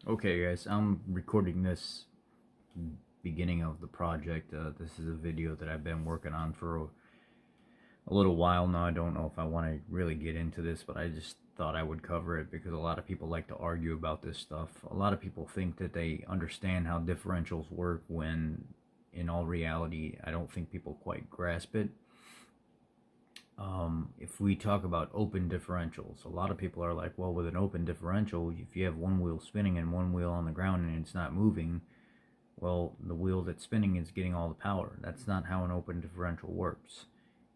Okay guys, I'm recording this beginning of the project. This is a video that I've been working on for a little while now. I don't know if I want to really get into this, but I just thought I would cover it because a lot of people like to argue about this stuff. A lot of people think that they understand how differentials work when in all reality, I don't think people quite grasp it. If we talk about open differentials, a lot of people are like, well, with an open differential, if you have one wheel spinning and one wheel on the ground and it's not moving, well, the wheel that's spinning is getting all the power. That's not how an open differential works.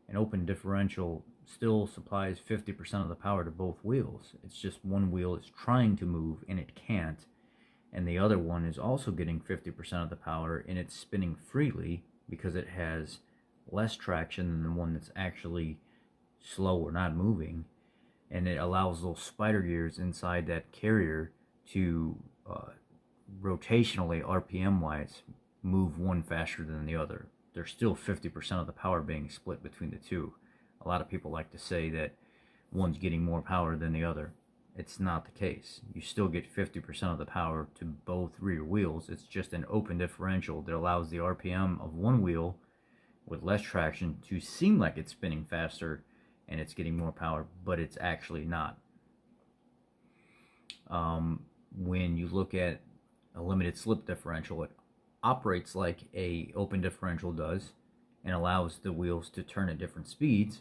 An open differential still supplies 50% of the power to both wheels. It's just one wheel is trying to move and it can't, and the other one is also getting 50% of the power and it's spinning freely because it has less traction than the one that's actually slow or not moving, and it allows those spider gears inside that carrier to rotationally, RPM wise, move one faster than the other. There's still 50% of the power being split between the two. A lot of people like to say that one's getting more power than the other. It's not the case. You still get 50% of the power to both rear wheels. It's just an open differential that allows the RPM of one wheel with less traction to seem like it's spinning faster and it's getting more power, but it's actually not. When you look at a limited slip differential, it operates like a open differential does and allows the wheels to turn at different speeds.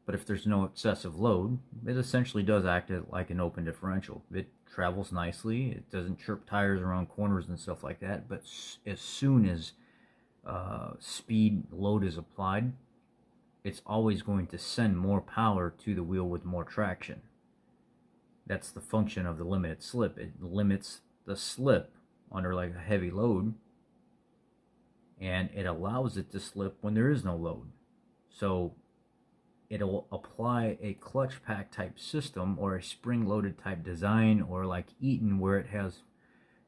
But if there's no excessive load, it essentially does act like an open differential. It travels nicely. It doesn't chirp tires around corners and stuff like that. But as soon as speed load is applied, it's always going to send more power to the wheel with more traction. That's the function of the limited slip. It limits the slip under like a heavy load, and it allows it to slip when there is no load. So it'll apply a clutch pack type system or a spring loaded type design, or like Eaton where it has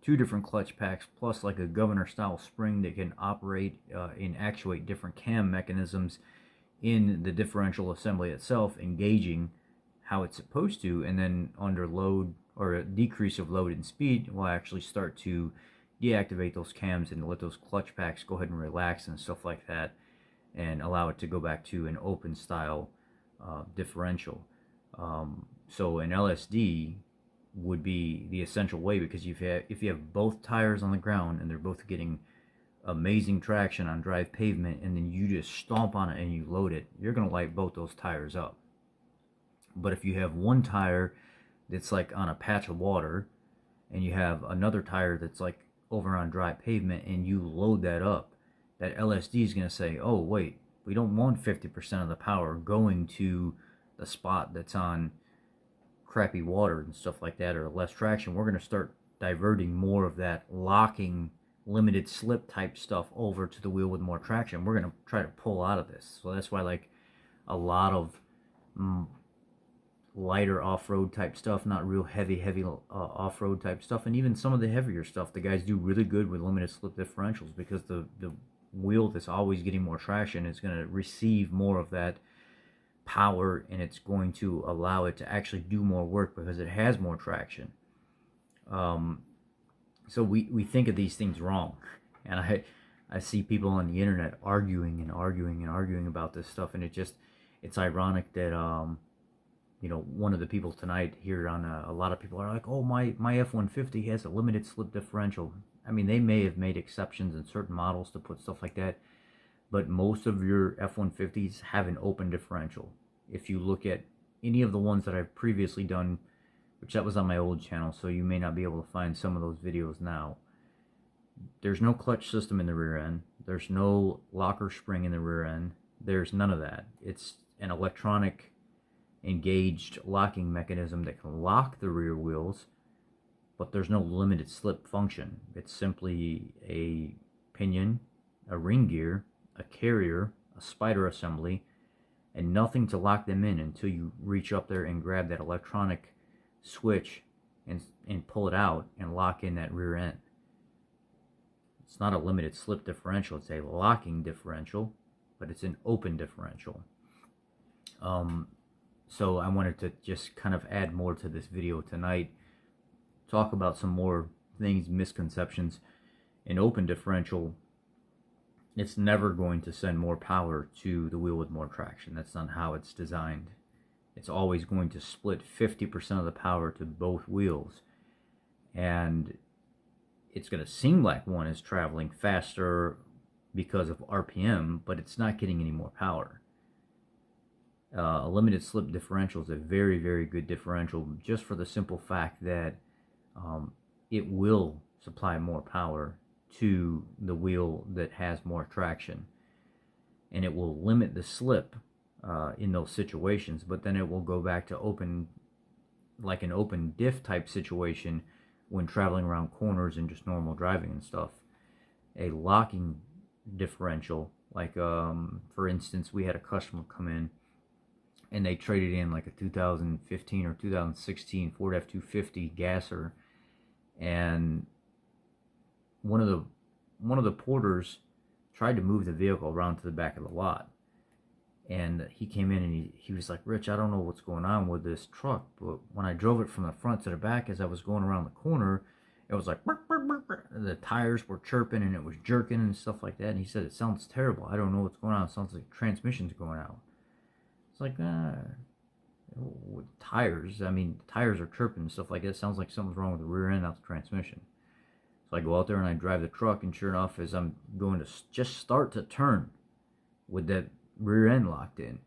two different clutch packs plus like a governor style spring that can operate and actuate different cam mechanisms in the differential assembly itself, engaging how it's supposed to, and then under load or a decrease of load and speed will actually start to deactivate those cams and let those clutch packs go ahead and relax and stuff like that, and allow it to go back to an open style differential. So an LSD would be the essential way, because if you have both tires on the ground and they're both getting amazing traction on dry pavement, and then you just stomp on it and you load it, you're going to light both those tires up. But if you have one tire that's like on a patch of water and you have another tire that's like over on dry pavement and you load that up, that LSD is going to say, oh wait, we don't want 50% of the power going to the spot that's on crappy water and stuff like that, or less traction. We're going to start diverting more of that locking limited slip type stuff over to the wheel with more traction. We're going to try to pull out of this. So that's why like a lot of lighter off-road type stuff, not real heavy off-road type stuff, and even some of the heavier stuff, the guys do really good with limited slip differentials, because the wheel that's always getting more traction is going to receive more of that power, and it's going to allow it to actually do more work because it has more traction. So we think of these things wrong, and I see people on the internet arguing about this stuff, and it's ironic that one of the people tonight here on a lot of people are like, oh, my F-150 has a limited slip differential. I mean, they may have made exceptions in certain models to put stuff like that, but most of your F-150s have an open differential. If you look at any of the ones that I've previously done, which that was on my old channel, so you may not be able to find some of those videos now, there's no clutch system in the rear end. There's no locker spring in the rear end. There's none of that. It's an electronic engaged locking mechanism that can lock the rear wheels, but there's no limited slip function. It's simply a pinion, a ring gear, a carrier, a spider assembly, and nothing to lock them in until you reach up there and grab that electronic switch and pull it out and lock in that rear end. It's not a limited slip differential, it's a locking differential, but it's an open differential. So I wanted to just kind of add more to this video tonight, talk about some more things, misconceptions. In open differential, it's never going to send more power to the wheel with more traction. That's not how it's designed. It's always going to split 50% of the power to both wheels. And it's going to seem like one is traveling faster because of RPM, but it's not getting any more power. A limited slip differential is a very, very good differential, just for the simple fact that it will supply more power to the wheel that has more traction, and it will limit the slip in those situations. But then it will go back to open, like an open diff type situation when traveling around corners and just normal driving and stuff. A locking differential, like for instance, we had a customer come in and they traded in like a 2015 or 2016 Ford F-250 gasser, and one of the porters tried to move the vehicle around to the back of the lot. And he came in and he was like, "Rich, I don't know what's going on with this truck, but when I drove it from the front to the back as I was going around the corner, it was like, burp, burp, burp, burp. The tires were chirping and it was jerking and stuff like that." And he said, "It sounds terrible. I don't know what's going on. It sounds like transmission's going out." It's like, with tires, I mean, the tires are chirping and stuff like that. It sounds like something's wrong with the rear end, not the transmission. So I go out there and I drive the truck, and sure enough, as I'm going to just start to turn with that rear end locked in,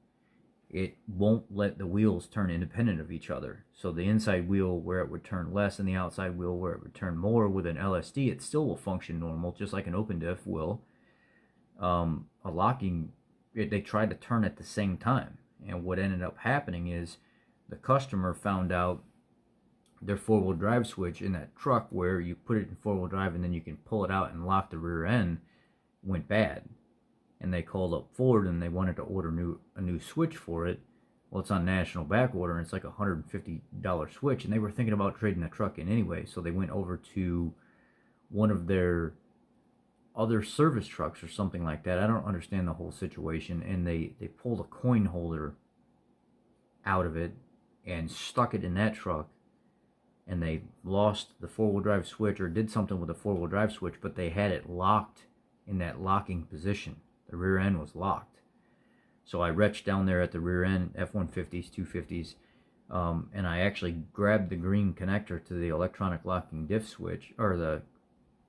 it won't let the wheels turn independent of each other. So the inside wheel where it would turn less and the outside wheel where it would turn more, with an LSD, it still will function normal, just like an open diff will. A locking, they tried to turn at the same time. And what ended up happening is the customer found out their four-wheel drive switch in that truck, where you put it in four-wheel drive and then you can pull it out and lock the rear end, went bad. And they called up Ford and they wanted to order a new switch for it. Well, it's on national back order and it's like a $150 switch, and they were thinking about trading the truck in anyway. So they went over to one of their other service trucks or something like that. I don't understand the whole situation. And they pulled a coin holder out of it and stuck it in that truck, and they lost the four-wheel drive switch, or did something with the four-wheel drive switch, but they had it locked in that locking position. The rear end was locked. So I reached down there at the rear end, F-150s, 250s, and I actually grabbed the green connector to the electronic locking diff switch, or the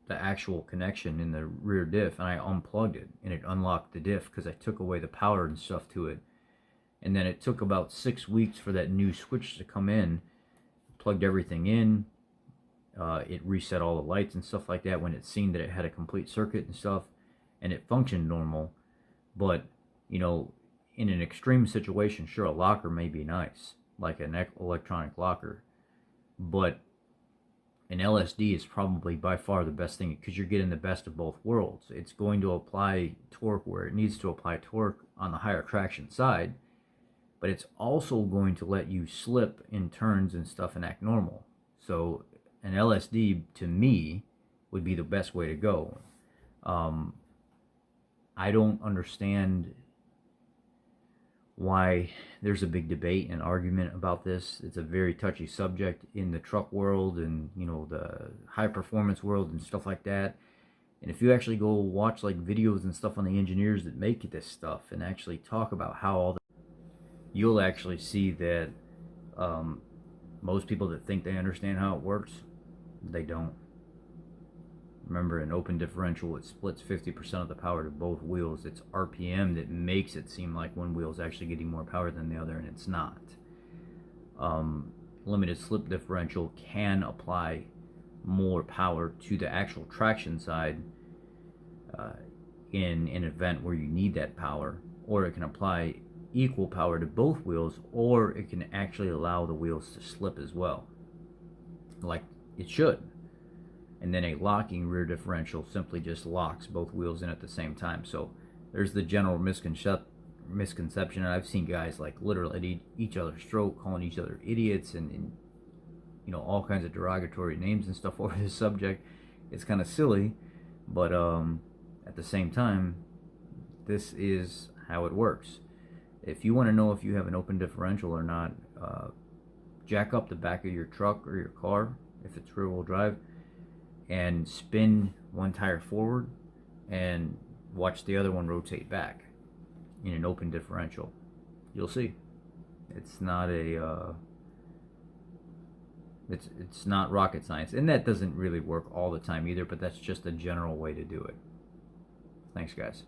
actual connection in the rear diff, and I unplugged it, and it unlocked the diff because I took away the power and stuff to it. And then it took about 6 weeks for that new switch to come in. Plugged everything in, it reset all the lights and stuff like that when it seen that it had a complete circuit and stuff, and it functioned normal. But, you know, in an extreme situation, sure, a locker may be nice, like an electronic locker, but an LSD is probably by far the best thing, because you're getting the best of both worlds. It's going to apply torque where it needs to apply torque on the higher traction side, but it's also going to let you slip in turns and stuff and act normal. So an LSD, to me, would be the best way to go. I don't understand why there's a big debate and argument about this. It's a very touchy subject in the truck world and, you know, the high performance world and stuff like that. And if you actually go watch like videos and stuff on the engineers that make this stuff and actually talk about how all you'll actually see that most people that think they understand how it works, they don't. Remember, an open differential, it splits 50% of the power to both wheels. It's RPM that makes it seem like one wheel is actually getting more power than the other, and it's not. Limited slip differential can apply more power to the actual traction side in an event where you need that power, or it can apply equal power to both wheels, or it can actually allow the wheels to slip as well, like it should. And then a locking rear differential simply just locks both wheels in at the same time. So there's the general misconception, and I've seen guys like literally at each other's throat, calling each other idiots and you know, all kinds of derogatory names and stuff over this subject. It's kind of silly, but at the same time, this is how it works. If you want to know if you have an open differential or not, jack up the back of your truck or your car if it's rear-wheel drive. and spin one tire forward and watch the other one rotate back in an open differential. You'll see. It's not a it's not rocket science, and that doesn't really work all the time either, but that's just a general way to do it. Thanks, guys.